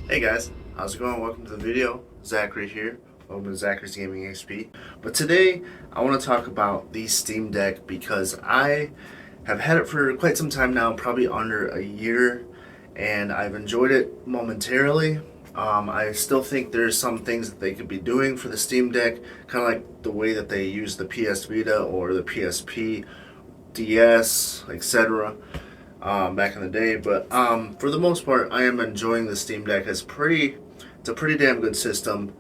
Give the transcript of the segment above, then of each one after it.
Hey guys, how's it going? Welcome to the video. Zachary here. Welcome to Zachary's Gaming XP. But today I want to talk about the Steam Deck because I have had it for quite some time now, probably under a year, and I've enjoyed it momentarily. I still think there's some things that they could be doing for the Steam Deck, kind of like the way that they use the PS Vita or the PSP, DS, etc. Back in the day. But for the most part, I am enjoying the Steam Deck. It's a pretty damn good system.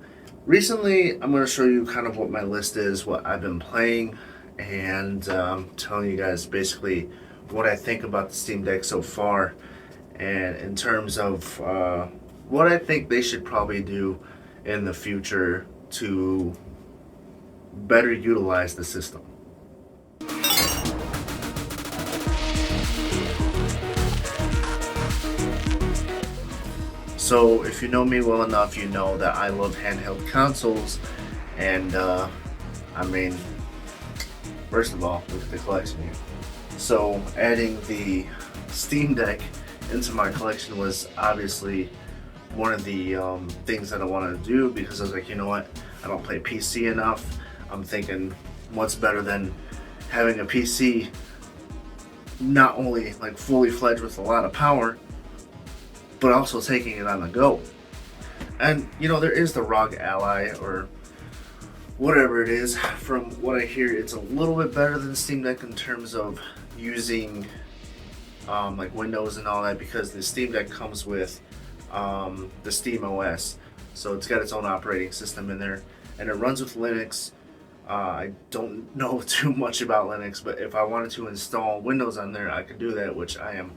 Recently, I'm going to show you kind of what my list is, what I've been playing, and telling you guys basically what I think about the Steam Deck so far, and in terms of what I think they should probably do in the future to better utilize the system. So, if you know me well enough, you know that I love handheld consoles, and I mean, first of all, look at the collection here. So, adding the Steam Deck into my collection was obviously one of the things that I wanted to do because I was like, you know what, I don't play PC enough. I'm thinking, what's better than having a PC not only like fully fledged with a lot of power, but also taking it on the go. And you know, there is the ROG Ally or whatever it is. From what I hear, it's a little bit better than Steam Deck in terms of using like Windows and all that, because the Steam Deck comes with the Steam OS, so it's got its own operating system in there, and it runs with Linux. I don't know too much about Linux, but if I wanted to install Windows on there, I could do that, which I am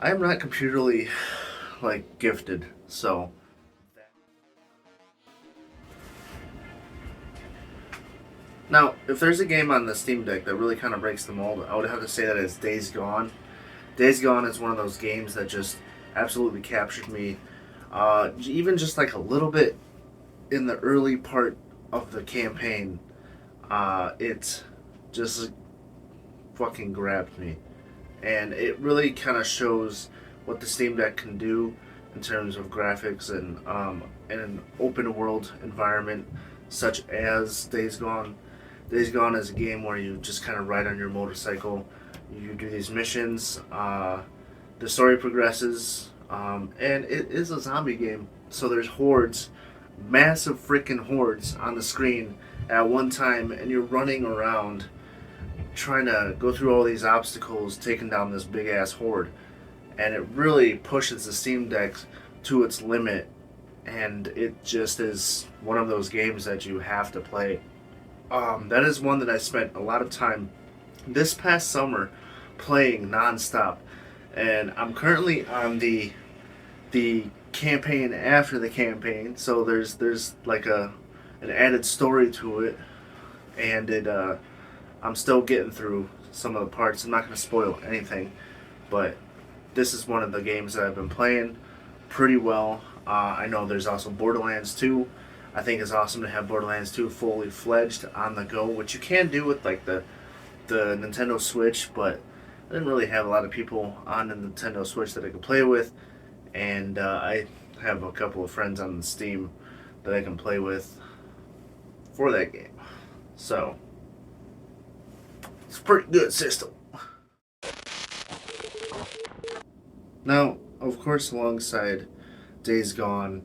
not computerly like gifted, so now if there's a game on the Steam Deck that really kind of breaks the mold, I would have to say that it's Days Gone. Days Gone is one of those games that just absolutely captured me. Even just like a little bit in the early part of the campaign, it just fucking grabbed me, and it really kind of shows what the Steam Deck can do in terms of graphics and in an open world environment such as Days Gone. Days Gone is a game where you just kind of ride on your motorcycle, you do these missions, the story progresses, and it is a zombie game. So there's hordes, massive freaking hordes on the screen at one time, and you're running around trying to go through all these obstacles, taking down this big ass horde, and it really pushes the Steam Deck to its limit. And it just is one of those games that you have to play. That is one that I spent a lot of time this past summer playing nonstop, and I'm currently on the campaign after the campaign. So there's like an added story to it, and I'm still getting through some of the parts. I'm not going to spoil anything, but this is one of the games that I've been playing pretty well. I know there's also Borderlands 2. I think it's awesome to have Borderlands 2 fully fledged on the go, which you can do with like the Nintendo Switch, but I didn't really have a lot of people on the Nintendo Switch that I could play with, and I have a couple of friends on Steam that I can play with for that game. So it's a pretty good system. Now, of course, alongside Days Gone,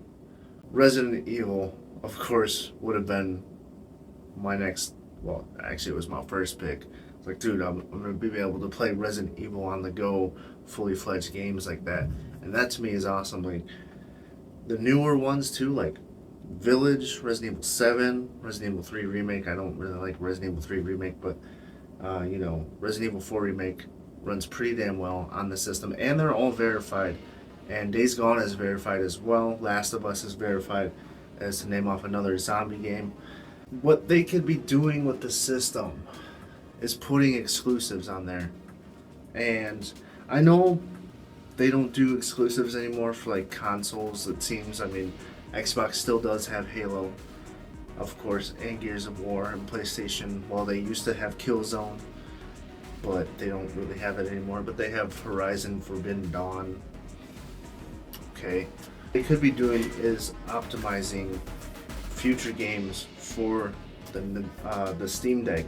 Resident Evil, of course, would have been my next. Well, actually, it was my first pick. It's like, dude, I'm gonna be able to play Resident Evil on the go, fully fledged games like that, and that to me is awesome. Like the newer ones too, like Village, Resident Evil 7, Resident Evil 3 remake. I don't really like Resident Evil 3 remake, but you know, Resident Evil 4 remake runs pretty damn well on the system, and they're all verified. And Days Gone is verified as well. Last of Us is verified, as to name off another zombie game. What they could be doing with the system is putting exclusives on there. And I know they don't do exclusives anymore for like consoles, it seems. I mean, Xbox still does have Halo, of course, and Gears of War, and PlayStation, well, they used to have Killzone, but they don't really have it anymore. But they have Horizon Forbidden Dawn. Okay. they could be doing is optimizing future games for the Steam Deck,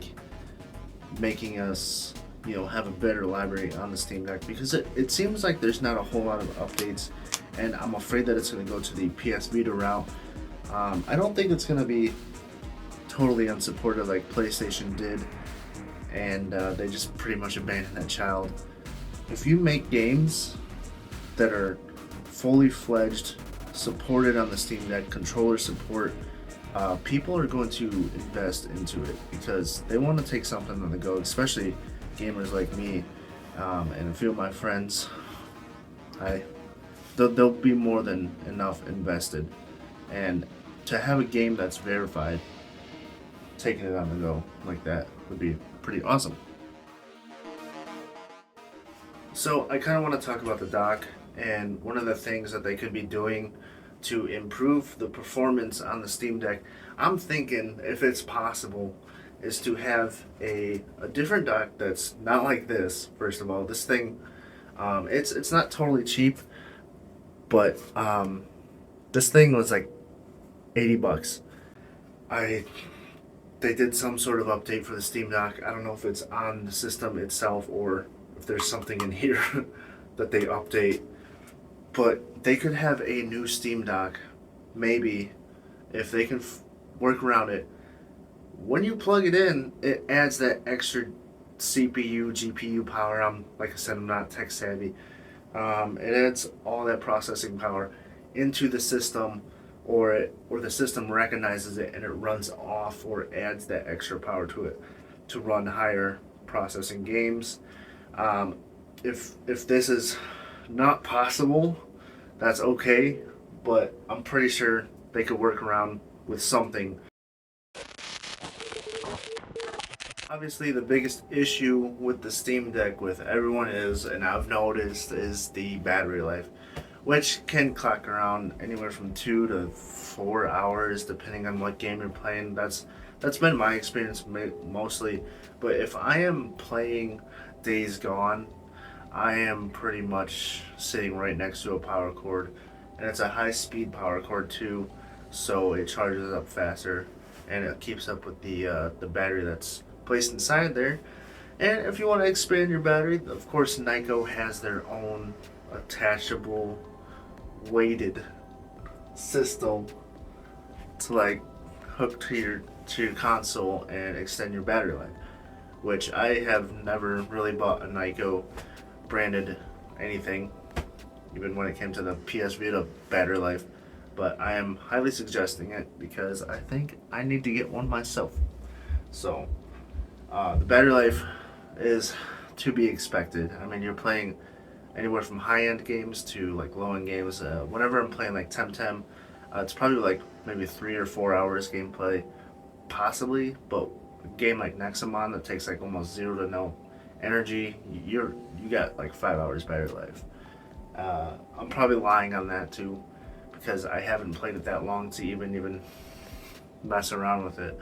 making us have a better library on the Steam Deck, because it seems like there's not a whole lot of updates, and I'm afraid that it's going to go to the PS Vita route. I don't think it's going to be totally unsupported like PlayStation did, and they just pretty much abandoned that child. If you make games that are fully fledged, supported on the Steam Deck, controller support, people are going to invest into it because they want to take something on the go, especially gamers like me and a few of my friends. They'll be more than enough invested, and to have a game that's verified, taking it on the go like that would be pretty awesome. So I kind of want to talk about the dock, and one of the things that they could be doing to improve the performance on the Steam Deck. I'm thinking, if it's possible, is to have a different dock that's not like this. First of all, this thing, it's not totally cheap, but this thing was like $80. They did some sort of update for the Steam Dock. I don't know if it's on the system itself or if there's something in here that they update. But they could have a new Steam Dock, maybe, if they can work around it. When you plug it in, it adds that extra CPU, GPU power. Like I said, I'm not tech savvy. It adds all that processing power into the system, or the system recognizes it and it runs off or adds that extra power to it to run higher processing games. If this is not possible, that's okay, but I'm pretty sure they could work around with something. Obviously, the biggest issue with the Steam Deck with everyone is, and I've noticed, is the battery life, which can clock around anywhere from 2 to 4 hours depending on what game you're playing. That's been my experience mostly. But if I am playing Days Gone, I am pretty much sitting right next to a power cord, and it's a high-speed power cord too, so it charges up faster and it keeps up with the battery that's placed inside there. And if you want to expand your battery, of course Nyko has their own attachable weighted system to like hook to your console and extend your battery life, which I have never really bought a Nyko branded anything, even when it came to the PS Vita battery life, but I am highly suggesting it because I think I need to get one myself. So the battery life is to be expected. I mean, you're playing anywhere from high-end games to like low-end games. Whenever I'm playing like Temtem, it's probably like maybe 3 or 4 hours gameplay, possibly. But a game like Nexamon that takes like almost 0 to no energy, you got like 5 hours battery life. I'm probably lying on that too, because I haven't played it that long to even mess around with it.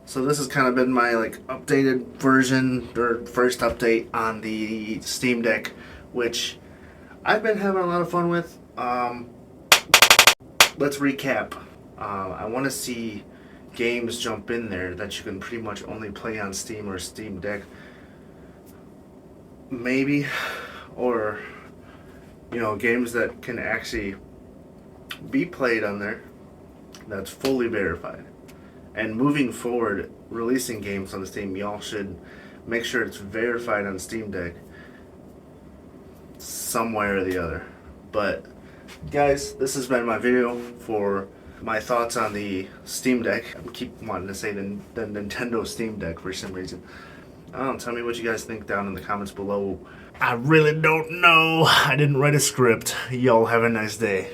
So this has kind of been my like updated version, or first update on the Steam Deck, which I've been having a lot of fun with. Let's recap. I want to see games jump in there that you can pretty much only play on Steam or Steam Deck, maybe, or games that can actually be played on there that's fully verified. And moving forward, releasing games on Steam, y'all should make sure it's verified on Steam Deck some way or the other. But guys, this has been my video for my thoughts on the Steam Deck. I keep wanting to say the Nintendo Steam Deck for some reason. Tell me what you guys think down in the comments below. I really don't know. I didn't write a script. Y'all have a nice day.